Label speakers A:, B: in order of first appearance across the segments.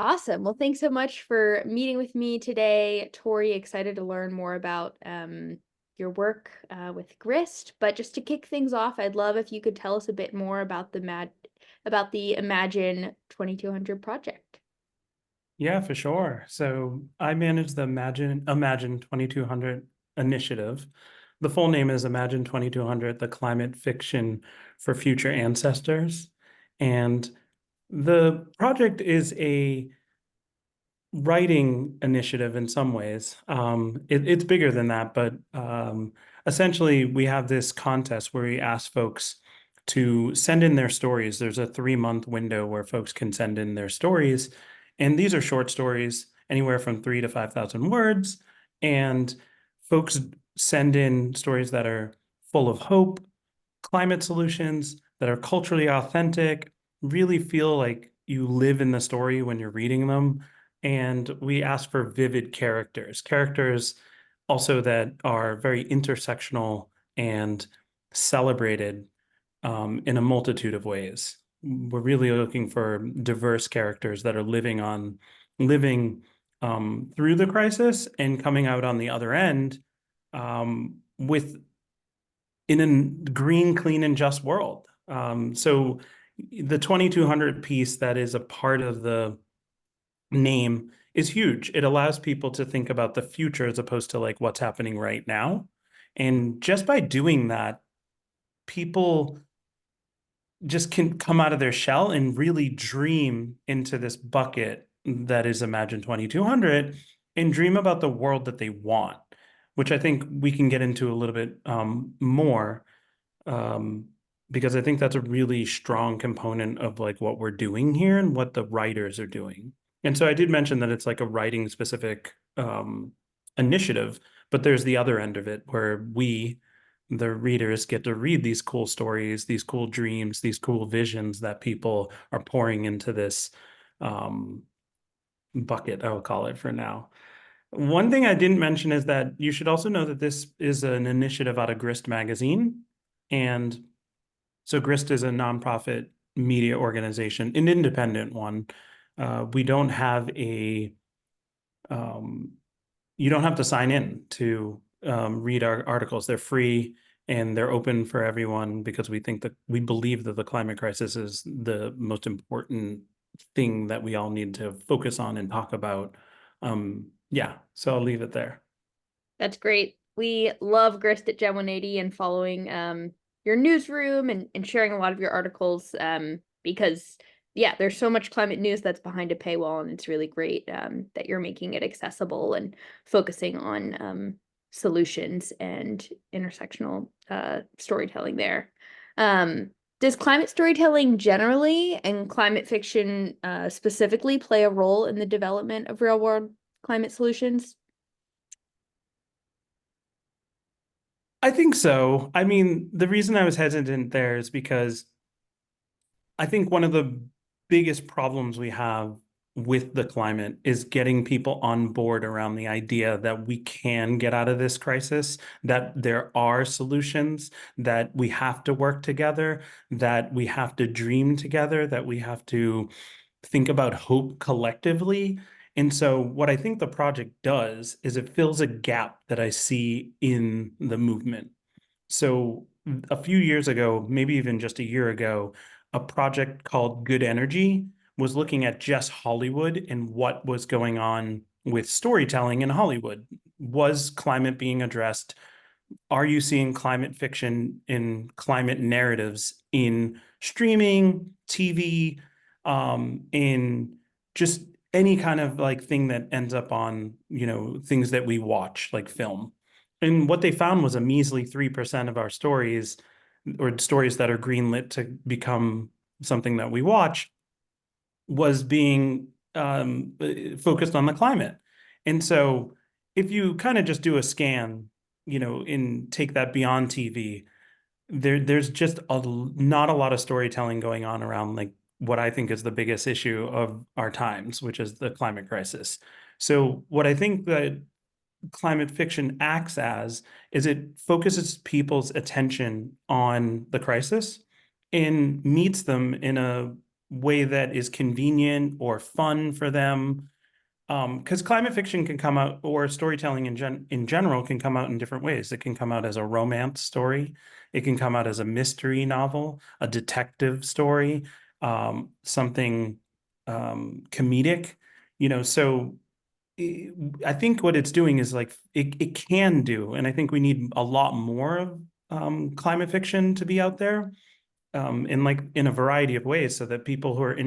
A: Awesome. Well, thanks so much for meeting with me today, Tori. Excited to learn more about your work with Grist. But just to kick things off, I'd love if you could tell us a bit more about the Imagine 2200 project.
B: Yeah, for sure. So I manage the Imagine 2200 initiative. The full name is Imagine 2200, the climate fiction for future ancestors. And the project is a writing initiative in some ways. It's bigger than that, but essentially we have this contest where we ask folks to send in their stories. There's a 3-month window where folks can send in their stories, and these are short stories, anywhere from 3 to 5,000 words. And folks send in stories that are full of hope, climate solutions, that are culturally authentic, really feel like you live in the story when you're reading them. And we ask for vivid characters also that are very intersectional and celebrated in a multitude of ways. We're really looking for diverse characters that are living through the crisis and coming out on the other end with in a green, clean, and just world. So the 2200 piece that is a part of the name is huge. It allows people to think about the future as opposed to like what's happening right now. And just by doing that, people just can come out of their shell and really dream into this bucket that is Imagine 2200 and dream about the world that they want, which I think we can get into a little bit more um, because I think that's a really strong component of like what we're doing here and what the writers are doing. And so I did mention that it's like a writing specific initiative, but there's the other end of it where we, the readers, get to read these cool stories, these cool dreams, these cool visions that people are pouring into this um, bucket, I will call it for now. One thing I didn't mention is that you should also know that this is an initiative out of Grist magazine. And so Grist is a nonprofit media organization, an independent one. We don't have um, you don't have to sign in to read our articles. They're free and they're open for everyone because we believe that the climate crisis is the most important thing that we all need to focus on and talk about. Yeah, so I'll leave it there.
A: That's great. We love Grist at Gen 180 and following your newsroom and sharing a lot of your articles because yeah, there's so much climate news that's behind a paywall, and it's really great that you're making it accessible and focusing on solutions and intersectional storytelling there. Does climate storytelling generally and climate fiction specifically play a role in the development of real world climate solutions?
B: I think so. I mean, the reason I was hesitant there is because I think one of the biggest problems we have with the climate is getting people on board around the idea that we can get out of this crisis, that there are solutions, that we have to work together, that we have to dream together, that we have to think about hope collectively. And so, what I think the project does is it fills a gap that I see in the movement. So a few years ago, maybe even just a year ago, a project called Good Energy was looking at just Hollywood and what was going on with storytelling in Hollywood. Was climate being addressed? Are you seeing climate fiction in climate narratives in streaming, TV, in just any kind of like thing that ends up on, things that we watch, like film? And what they found was a measly 3% of our stories or stories that are greenlit to become something that we watch was being focused on the climate. And so if you kind of just do a scan, and take that beyond TV, there's just not a lot of storytelling going on around like what I think is the biggest issue of our times, which is the climate crisis. So what I think that climate fiction acts as is it focuses people's attention on the crisis and meets them in a way that is convenient or fun for them. Because climate fiction can come out, or storytelling in general can come out in different ways. It can come out as a romance story. It can come out as a mystery novel, a detective story, something comedic. So I think what it's doing is like it can do, and I think we need a lot more of climate fiction to be out there in like in a variety of ways, so that people who are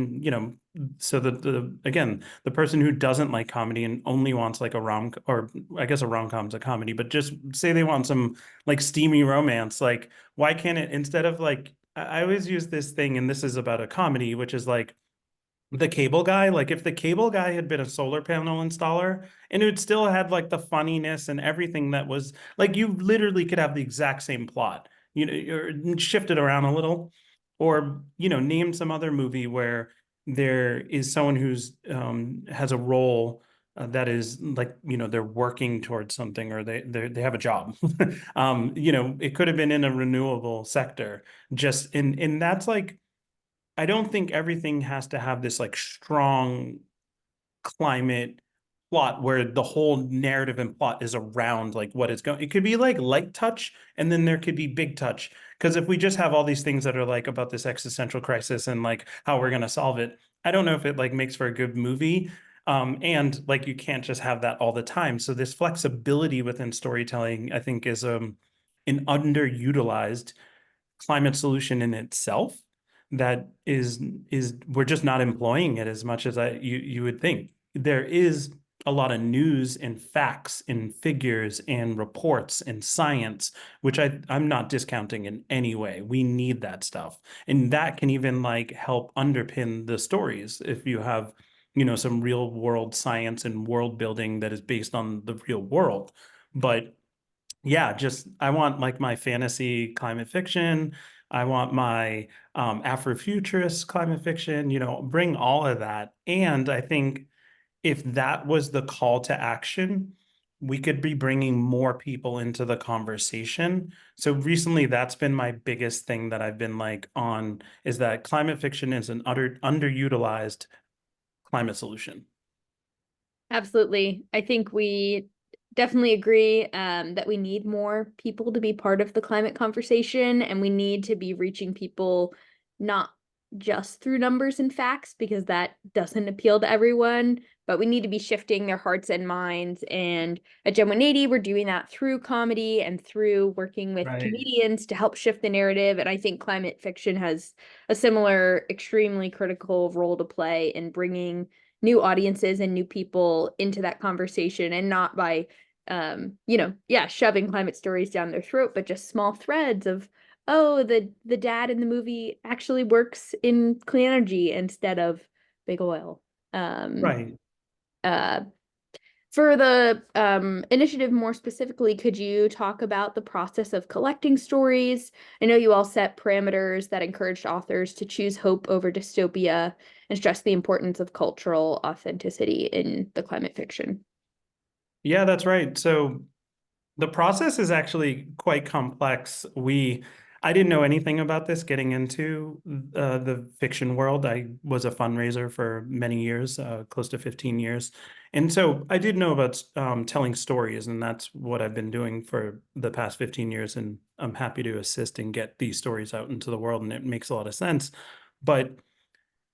B: so that the person who doesn't like comedy and only wants like a or I guess a rom-com's a comedy, but just say they want some like steamy romance, like why can't it, instead of like I always use this thing, and this is about a comedy, which is like the cable guy. Like if the cable guy had been a solar panel installer, and it would still had like the funniness and everything, that was like, you literally could have the exact same plot, or shift it around a little, or name some other movie where there is someone who's has a role that is like, they're working towards something, or they have a job. It could have been in a renewable sector, just in that's like, I don't think everything has to have this like strong climate plot where the whole narrative and plot is around like what is going. It could be like light touch, and then there could be big touch. Because if we just have all these things that are like about this existential crisis and like how we're going to solve it, I don't know if it like makes for a good movie. And like you can't just have that all the time. So this flexibility within storytelling, I think, is an underutilized climate solution in itself, that is we're just not employing it as much as you would think. There is a lot of news and facts and figures and reports and science, which I'm not discounting in any way. We need that stuff. And that can even like help underpin the stories if you have, some real world science and world building that is based on the real world. But yeah, just I want like my fantasy climate fiction. I want my Afrofuturist climate fiction, bring all of that. And I think if that was the call to action, we could be bringing more people into the conversation. So recently, that's been my biggest thing that I've been like on, is that climate fiction is an underutilized climate solution.
A: Absolutely. I think we definitely agree that we need more people to be part of the climate conversation, and we need to be reaching people not just through numbers and facts, because that doesn't appeal to everyone, but we need to be shifting their hearts and minds. And at Gen 180, we're doing that through comedy and through working with
B: Right.
A: comedians to help shift the narrative. And I think climate fiction has a similar, extremely critical role to play in bringing new audiences and new people into that conversation, and not by shoving climate stories down their throat, but just small threads of, oh, the dad in the movie actually works in clean energy instead of big oil. um
B: Right.
A: uh for the initiative more specifically, could you talk about the process of collecting stories? I know you all set parameters that encouraged authors to choose hope over dystopia and stress the importance of cultural authenticity in the climate fiction.
B: Yeah, that's right. So the process is actually quite complex. I didn't know anything about this getting into the fiction world. I was a fundraiser for many years, close to 15 years. And so I did know about telling stories, and that's what I've been doing for the past 15 years. And I'm happy to assist and get these stories out into the world, and it makes a lot of sense. But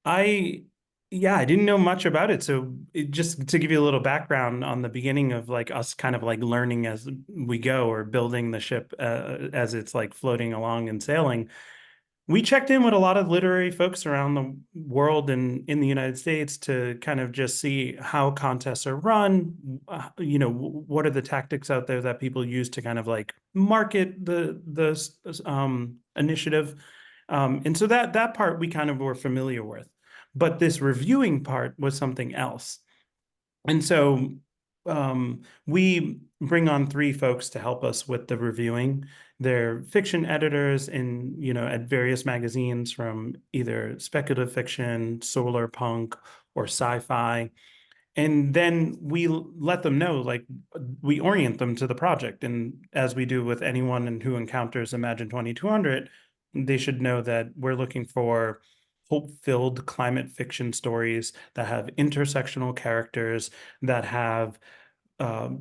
B: I, yeah, I didn't know much about it. So just to give you a little background on the beginning of like us kind of like learning as we go, or building the ship as it's like floating along and sailing, we checked in with a lot of literary folks around the world and in the United States to kind of just see how contests are run. What are the tactics out there that people use to kind of like market the initiative. And so that part we kind of were familiar with. But this reviewing part was something else. And so we bring on three folks to help us with the reviewing. They're fiction editors in, at various magazines, from either speculative fiction, solar punk, or sci-fi. And then we let them know, like, we orient them to the project. And as we do with anyone who encounters Imagine 2200, they should know that we're looking for hope-filled climate fiction stories that have intersectional characters, that have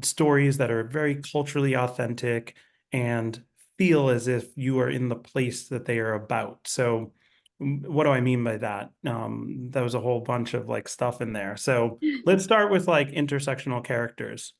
B: stories that are very culturally authentic and feel as if you are in the place that they are about. So what do I mean by that? That was a whole bunch of like stuff in there. So let's start with like intersectional characters.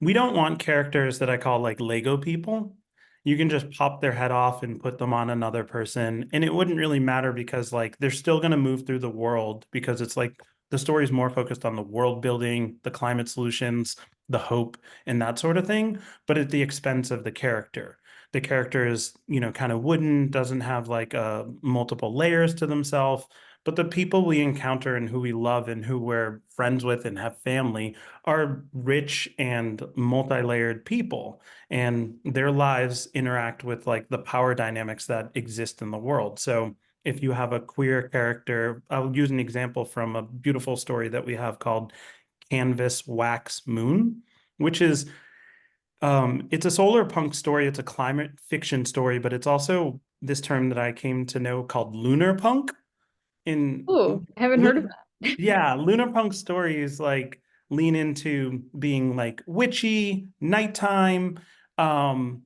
B: We don't want characters that I call like Lego people. You can just pop their head off and put them on another person, and it wouldn't really matter because like they're still going to move through the world because it's like the story is more focused on the world building, the climate solutions, the hope, and that sort of thing, but at the expense of the character. The character is, kind of wooden, doesn't have like multiple layers to themselves, but the people we encounter and who we love and who we're friends with and have family are rich and multi-layered people, and their lives interact with like the power dynamics that exist in the world. So if you have a queer character, I'll use an example from a beautiful story that we have called Canvas Wax Moon, which is it's a solar punk story. It's a climate fiction story, but it's also this term that I came to know called lunar punk. In
A: Oh, I haven't heard of that.
B: yeah, lunar punk stories like lean into being like witchy, nighttime. Um,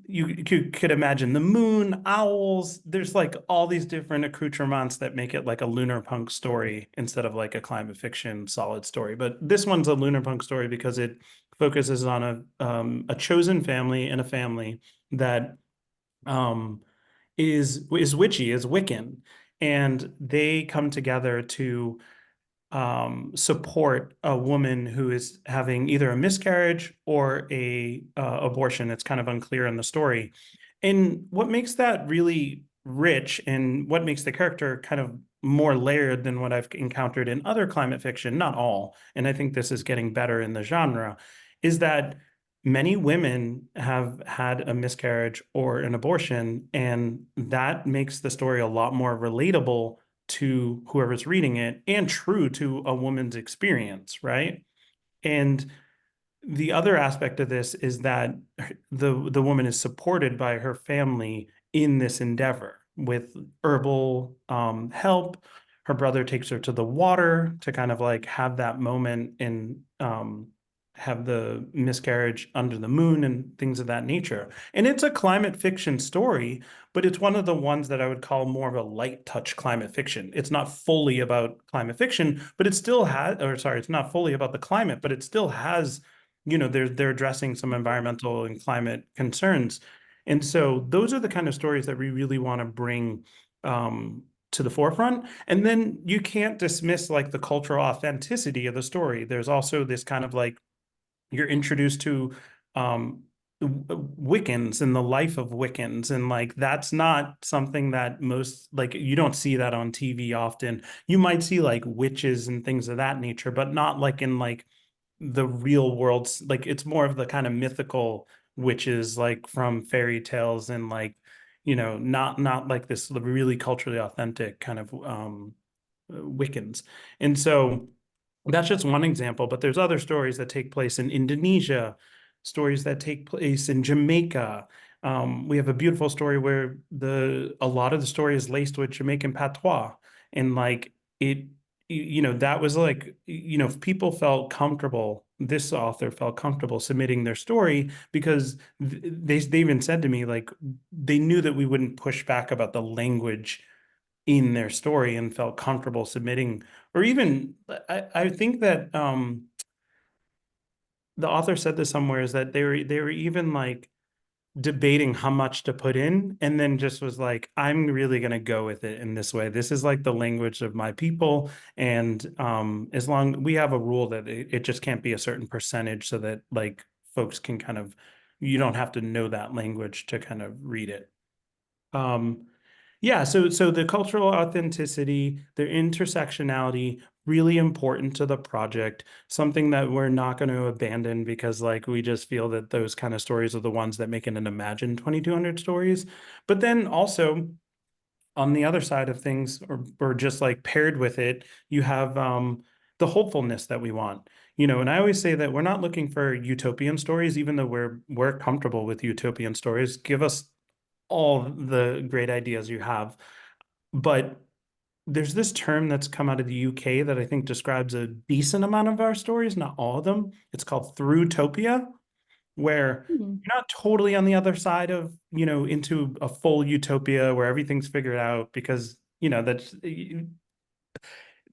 B: you could imagine the moon, owls. There's like all these different accoutrements that make it like a lunar punk story instead of like a climate fiction solid story. But this one's a lunar punk story because it focuses on a chosen family and a family that um is witchy, is Wiccan, and they come together to support a woman who is having either a miscarriage or a abortion. It's kind of unclear in the story. And what makes that really rich and what makes the character kind of more layered than what I've encountered in other climate fiction, not all, and I think this is getting better in the genre, is that many women have had a miscarriage or an abortion, and that makes the story a lot more relatable to whoever's reading it and true to a woman's experience, right? And the other aspect of this is that the woman is supported by her family in this endeavor with herbal help. Her brother takes her to the water to kind of like have that moment and have the miscarriage under the moon and things of that nature. And it's a climate fiction story, but it's one of the ones that I would call more of a light touch climate fiction. It's not fully about climate fiction, but it still has, or sorry, it's not fully about the climate, but it still has, they're addressing some environmental and climate concerns. And so those are the kind of stories that we really want to bring to the forefront. And then you can't dismiss like the cultural authenticity of the story. There's also this kind of like you're introduced to um Wiccans and the life of Wiccans, and like that's not something that most like you don't see that on TV often. You might see like witches and things of that nature, but not like in like the real world. Like it's more of the kind of mythical witches like from fairy tales, and like not like this really culturally authentic kind of Wiccans. And so that's just one example, but there's other stories that take place in Indonesia, stories that take place in Jamaica. We have a beautiful story where a lot of the story is laced with Jamaican patois, and like it, that was like, people felt comfortable. This author felt comfortable submitting their story because they even said to me like they knew that we wouldn't push back about the language in their story and felt comfortable submitting, or even I think that the author said this somewhere, is that they were even like debating how much to put in, and then just was like, I'm really going to go with it in this way. This is like the language of my people, and as long we have a rule that it just can't be a certain percentage, so that like folks can kind of, you don't have to know that language to kind of read it. um yeah, so the cultural authenticity, the intersectionality, really important to the project, something that we're not going to abandon because like we just feel that those kind of stories are the ones that make it an imagined 2200 stories. But then also on the other side of things, or just like paired with it, you have the hopefulness that we want. And I always say that we're not looking for utopian stories, even though we're comfortable with utopian stories. Give us all the great ideas you have, but there's this term that's come out of the UK that I think describes a decent amount of our stories, not all of them. It's called through-topia, where
A: Hmm.
B: you're not totally on the other side of, into a full utopia where everything's figured out, because, that's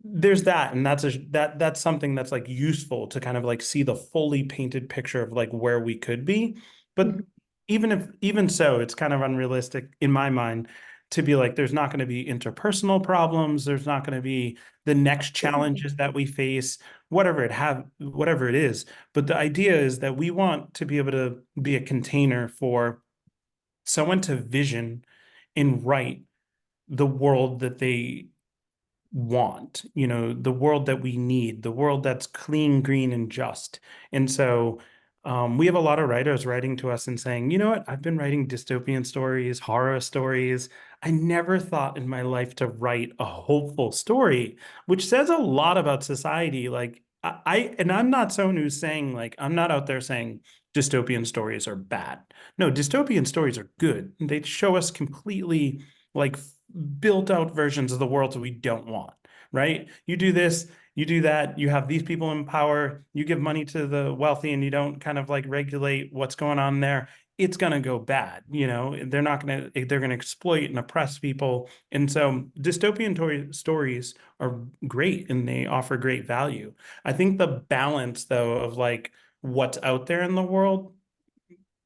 B: there's that, and that's something that's like useful to kind of like see the fully painted picture of like where we could be. But
A: Mhm.
B: even so, it's kind of unrealistic in my mind to be like there's not going to be interpersonal problems, there's not going to be the next
A: Absolutely.
B: challenges that we face, whatever it is. But the idea is that we want to be able to be a container for someone to vision and write the world that they want, the world that we need, the world that's clean, green, and just. And so we have a lot of writers writing to us and saying, you know what, I've been writing dystopian stories, horror stories. I never thought in my life to write a hopeful story, which says a lot about society. Like and I'm not someone who's saying like, I'm not out there saying dystopian stories are bad. No, dystopian stories are good. They show us completely like built out versions of the world that we don't want, right? You do this, you do that, you have these people in power, you give money to the wealthy and you don't kind of like regulate what's going on there. It's going to go bad. They're going to exploit and oppress people. And so dystopian stories are great and they offer great value. I think the balance, though, of like what's out there in the world,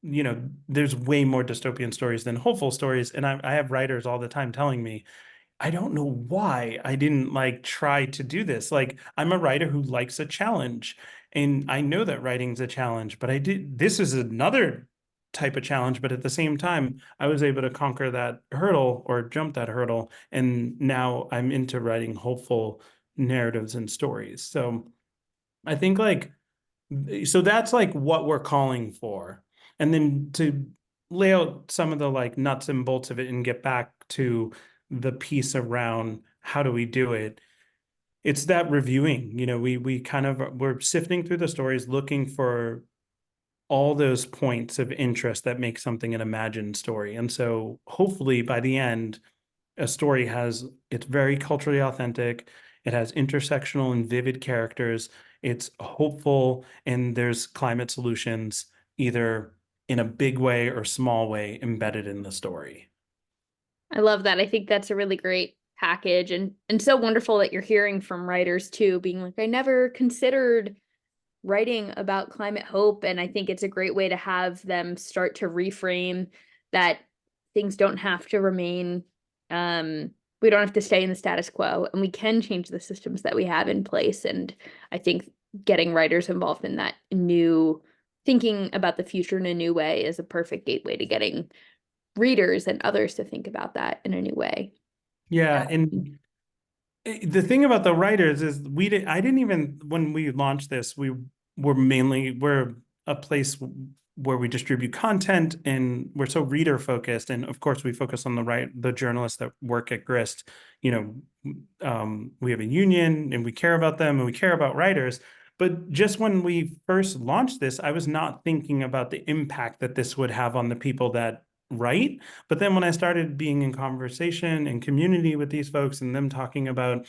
B: there's way more dystopian stories than hopeful stories. And I have writers all the time telling me, I don't know why I didn't like try to do this. Like, I'm a writer who likes a challenge, and I know that writing's a challenge, but this is another type of challenge. But at the same time, I was able to conquer that hurdle or jump that hurdle. And now I'm into writing hopeful narratives and stories. So I think like, so that's like what we're calling for. And then to lay out some of the like nuts and bolts of it and get back to the piece around how do we do it. It's that reviewing, we kind of we're sifting through the stories looking for all those points of interest that make something an imagined story. And so hopefully by the end, a story it's very culturally authentic. It has intersectional and vivid characters. It's hopeful, and there's climate solutions, either in a big way or small way, embedded in the story.
A: I love that. I think that's a really great package, and so wonderful that you're hearing from writers too, being like, I never considered writing about climate hope. And I think it's a great way to have them start to reframe that things don't have to remain, we don't have to stay in the status quo, and we can change the systems that we have in place. And I think getting writers involved in that new thinking about the future in a new way is a perfect gateway to getting readers and others to think about that in a new way.
B: Yeah, and the thing about the writers is I didn't even, when we launched this, we're a place where we distribute content and we're so reader focused. And of course we focus on the journalists that work at Grist. We have a union and we care about them and we care about writers. But just when we first launched this, I was not thinking about the impact that this would have on the people that write. But then when I started being in conversation and community with these folks and them talking about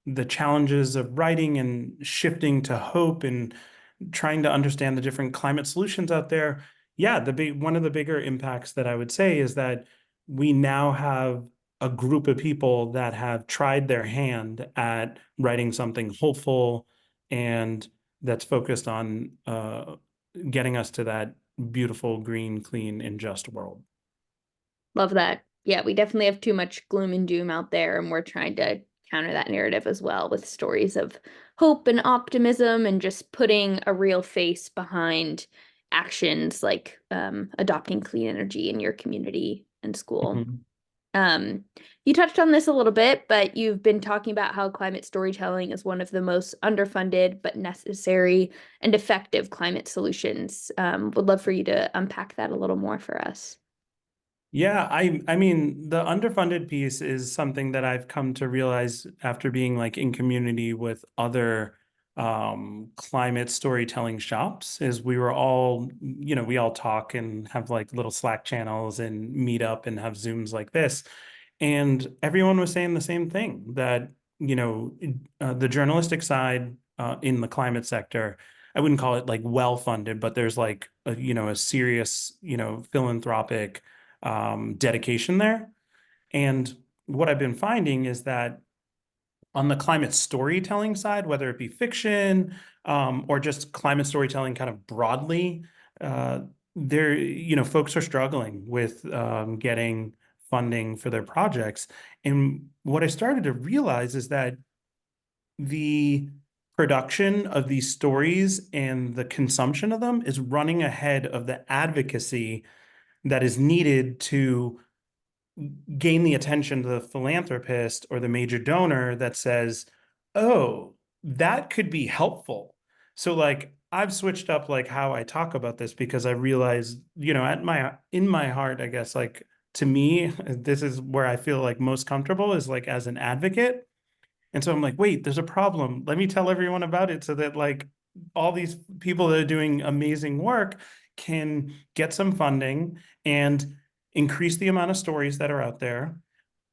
B: the challenges of writing and shifting to hope and trying to understand the different climate solutions out there, yeah, one of the bigger impacts that I would say is that we now have a group of people that have tried their hand at writing something hopeful and that's focused on getting us to that beautiful, green, clean, and just world.
A: Love that. Yeah, we definitely have too much gloom and doom out there, and we're trying to counter that narrative as well with stories of hope and optimism and just putting a real face behind actions like adopting clean energy in your community and school.
B: Mhm.
A: Um, you touched on this a little bit, but you've been talking about how climate storytelling is one of the most underfunded but necessary and effective climate solutions. Would love for you to unpack that a little more for us.
B: Yeah, I mean, the underfunded piece is something that I've come to realize after being like in community with other climate storytelling shops, is we were all, we all talk and have like little Slack channels and meet up and have Zooms like this. And everyone was saying the same thing, that the journalistic side in the climate sector, I wouldn't call it like well funded, but there's like a serious, philanthropic dedication there. And what I've been finding is that on the climate storytelling side, whether it be fiction or just climate storytelling kind of broadly, uh, folks are struggling with getting funding for their projects. And what I started to realize is that the production of these stories and the consumption of them is running ahead of the advocacy that is needed to gain the attention of the philanthropist or the major donor that says, oh, that could be helpful. So like I've switched up like how I talk about this because I realize, in my heart, I guess like to me, this is where I feel like most comfortable is like as an advocate. And so I'm like, wait, there's a problem. Let me tell everyone about it so that like all these people that are doing amazing work can get some funding and increase the amount of stories that are out there,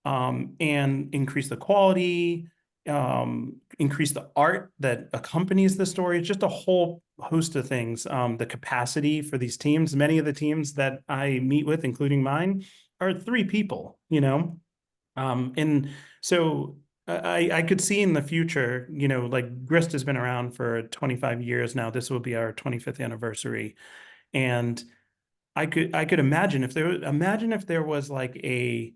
B: and increase the quality, increase the art that accompanies the story. It's just a whole host of things. The capacity for these teams, many of the teams that I meet with, including mine, are 3 people, and so I could see in the future, like Grist has been around for 25 years now. This will be our 25th anniversary. And I could imagine if there was like a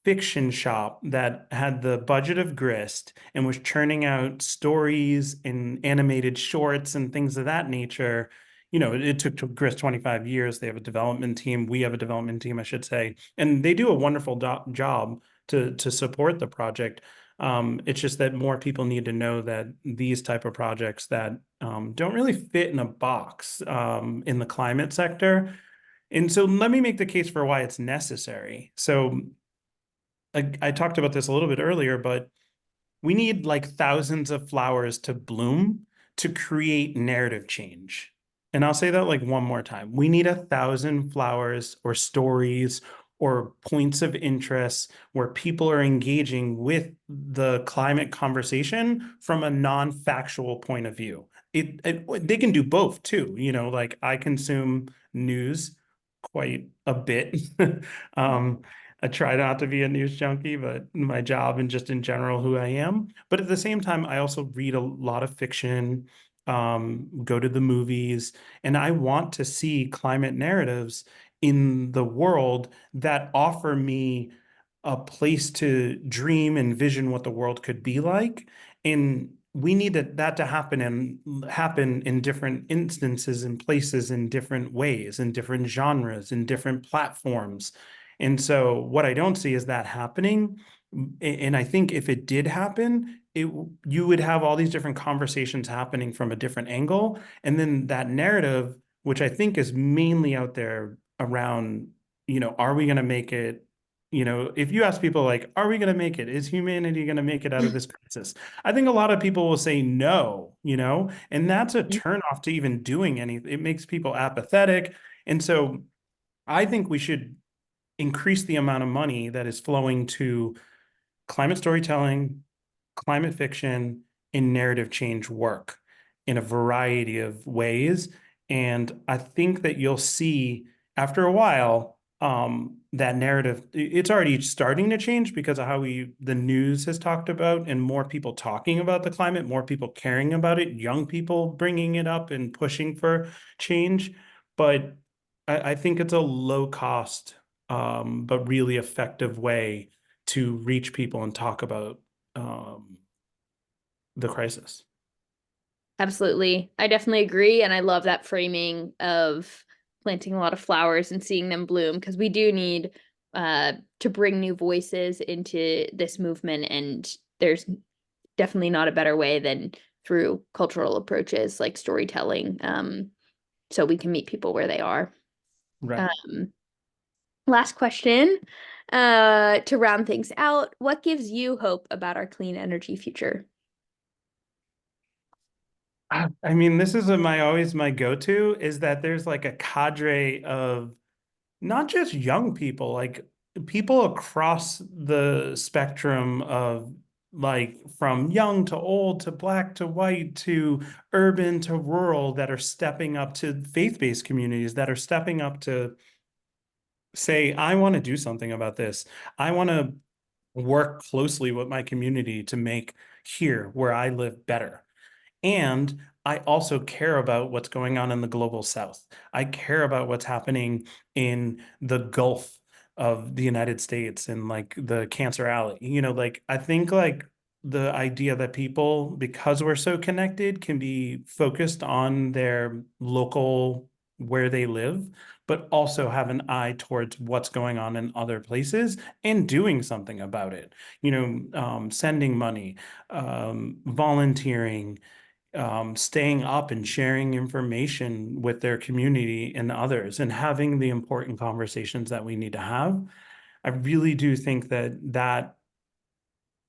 B: fiction shop that had the budget of Grist and was churning out stories and animated shorts and things of that nature. It took Grist 25 years. They have a development team. We have a development team, I should say, and they do a wonderful job to support the project. It's just that more people need to know that these type of projects that don't really fit in a box in the climate sector. And so let me make the case for why it's necessary. So I talked about this a little bit earlier, but we need like thousands of flowers to bloom to create narrative change. And I'll say that like one more time. We need 1,000 flowers or stories or points of interest where people are engaging with the climate conversation from a non-factual point of view. They can do both too. Like I consume news quite a bit. um, I try not to be a news junkie, but my job and just in general who I am. But at the same time, I also read a lot of fiction, go to the movies, and I want to see climate narratives in the world that offer me a place to dream and vision what the world could be like. And we need that to happen in different instances and places in different ways, in different genres, in different platforms. And so what I don't see is that happening. And I think if it did happen, you would have all these different conversations happening from a different angle. And then that narrative, which I think is mainly out there around, are we going to make it? If you ask people like, are we going to make it? Is humanity going to make it out of this crisis? I think a lot of people will say no, and that's a turnoff to even doing anything. It makes people apathetic. And so I think we should increase the amount of money that is flowing to climate storytelling, climate fiction, and narrative change work in a variety of ways. And I think that you'll see after a while that narrative, it's already starting to change because of how the news has talked about and more people talking about the climate, more people caring about it, young people bringing it up and pushing for change. But I think it's a low cost, but really effective way to reach people and talk about the crisis.
A: Absolutely. I definitely agree. And I love that framing of planting a lot of flowers and seeing them bloom because we do need to bring new voices into this movement. And there's definitely not a better way than through cultural approaches like storytelling. So we can meet people where they are.
B: Right.
A: Um, Last question. To round things out, what gives you hope about our clean energy future?
B: I mean, this is always my go-to is that there's like a cadre of not just young people, like people across the spectrum of like from young to old to black to white to urban to rural, that are stepping up, to faith-based communities that are stepping up to say, I want to do something about this. I want to work closely with my community to make here where I live better. And I also care about what's going on in the global south. I care about what's happening in the Gulf of the United States and like the Cancer Alley. Like I think like the idea that people, because we're so connected, can be focused on their local, where they live, but also have an eye towards what's going on in other places and doing something about it. Sending money, volunteering, staying up and sharing information with their community and others, and having the important conversations that we need to have. I really do think that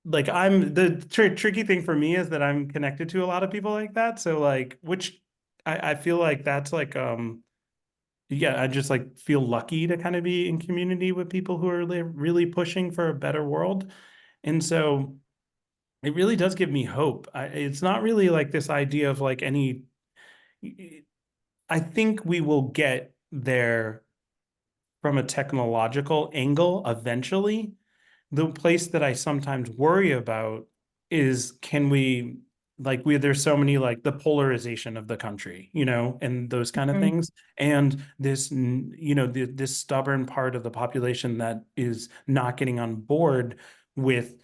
B: like I'm the tricky thing for me is that I'm connected to a lot of people like that. So like, which I feel like that's like, yeah, I just like feel lucky to kind of be in community with people who are really pushing for a better world. And so it really does give me hope. It's not really like this idea of like any, I think we will get there from a technological angle eventually. The place that I sometimes worry about is, can we, like, there's so many, like the polarization of the country, and those kind of
A: Mhm.
B: things. And this, this stubborn part of the population that is not getting on board with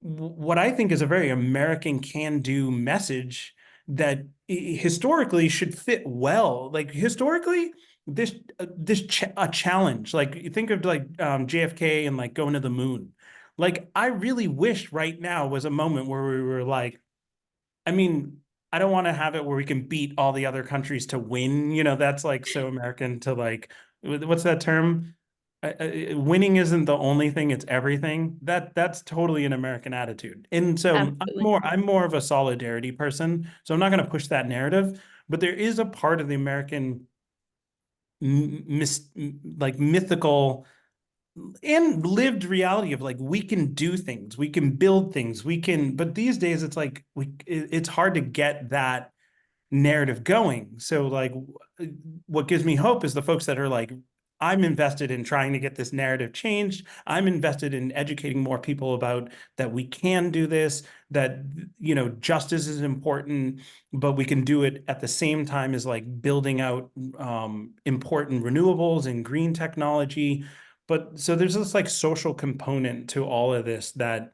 B: what I think is a very American can-do message that historically should fit well. Like historically, a challenge. Like you think of like JFK and like going to the moon. Like I really wish right now was a moment where we were like, I mean, I don't want to have it where we can beat all the other countries to win. That's like so American to like, what's that term? Winning isn't the only thing, it's everything. That's totally an American attitude. And so
A: Absolutely.
B: I'm more of a solidarity person. So I'm not going to push that narrative, but there is a part of the American like mythical and lived reality of like, we can do things, we can build things, but these days it's like it's hard to get that narrative going. So like what gives me hope is the folks that are like, I'm invested in trying to get this narrative changed. I'm invested in educating more people about that we can do this, that justice is important, but we can do it at the same time as like building out important renewables and green technology. But so there's this like social component to all of this that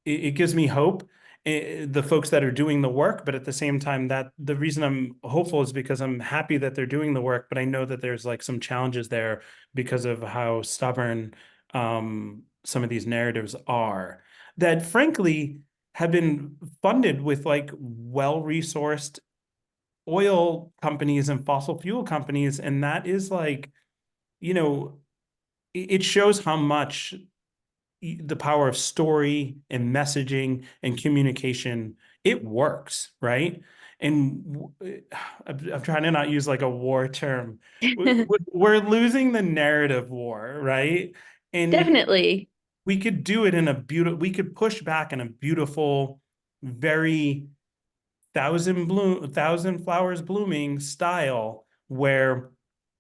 B: it gives me hope, the folks that are doing the work. But at the same time, that the reason I'm hopeful is because I'm happy that they're doing the work, but I know that there's like some challenges there because of how stubborn some of these narratives are, that frankly have been funded with like well-resourced oil companies and fossil fuel companies. And that is like, you know it shows how much the power of story and messaging and communication, it works, right? And I'm trying to not use like a war term. We're losing the narrative war, right? And
A: Definitely.
B: we could do it in a beautiful, we could push back in a beautiful, very thousand flowers blooming style, where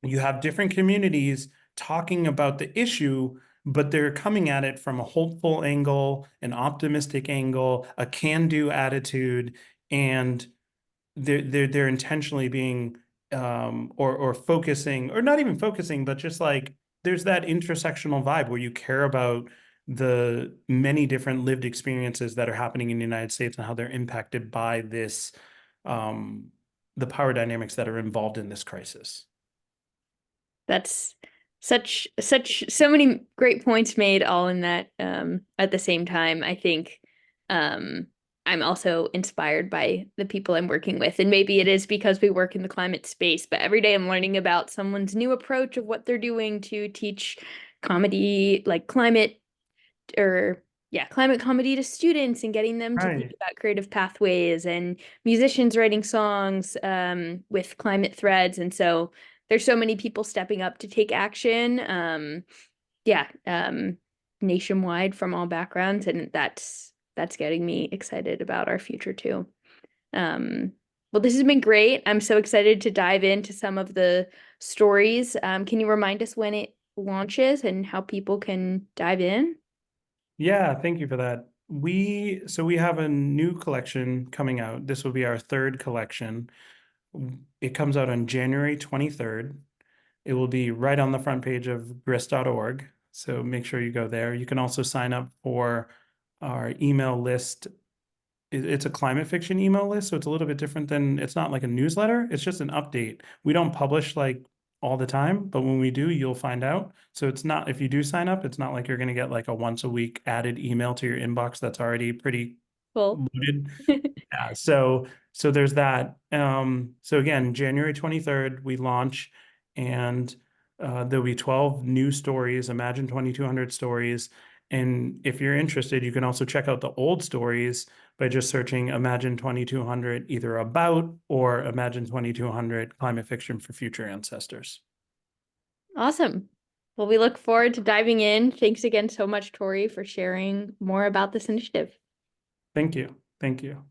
B: you have different communities talking about the issue, but they're coming at it from a hopeful angle, an optimistic angle, a can-do attitude, and they're intentionally being or focusing, or not even focusing, but just like there's that intersectional vibe where you care about the many different lived experiences that are happening in the United States and how they're impacted by this, um, the power dynamics that are involved in this crisis.
A: That's so many great points made all in that at the same time. I think um I'm also inspired by the people I'm working with, and maybe it is because we work in the climate space, but every day I'm learning about someone's new approach of what they're doing to teach comedy, like climate or yeah, climate comedy to students and getting them to think
B: Right.
A: about creative pathways, and musicians writing songs with climate threads. And so there's so many people stepping up to take action. Yeah, nationwide from all backgrounds. And that's getting me excited about our future too. Well, this has been great. I'm so excited to dive into some of the stories. Can you remind us when it launches and how people can dive in?
B: Yeah, thank you for that. We have a new collection coming out. This will be our third collection. It comes out on January 23rd. It will be right on the front page of grist.org. So make sure you go there. You can also sign up for our email list. It's a climate fiction email list, so it's a little bit different than, it's not like a newsletter, it's just an update. We don't publish like all the time, but when we do, you'll find out. So it's not, if you do sign up, it's not like you're going to get like a once a week added email to your inbox that's already pretty
A: Cool.
B: loaded. Yeah, so there's that. So again, January 23rd, we launch, and there'll be 12 new stories, Imagine 2200 stories. And if you're interested, you can also check out the old stories by just searching Imagine 2200, either about or Imagine 2200 climate fiction for future ancestors.
A: Awesome. Well, we look forward to diving in. Thanks again so much, Tori, for sharing more about this initiative.
B: Thank you. Thank you.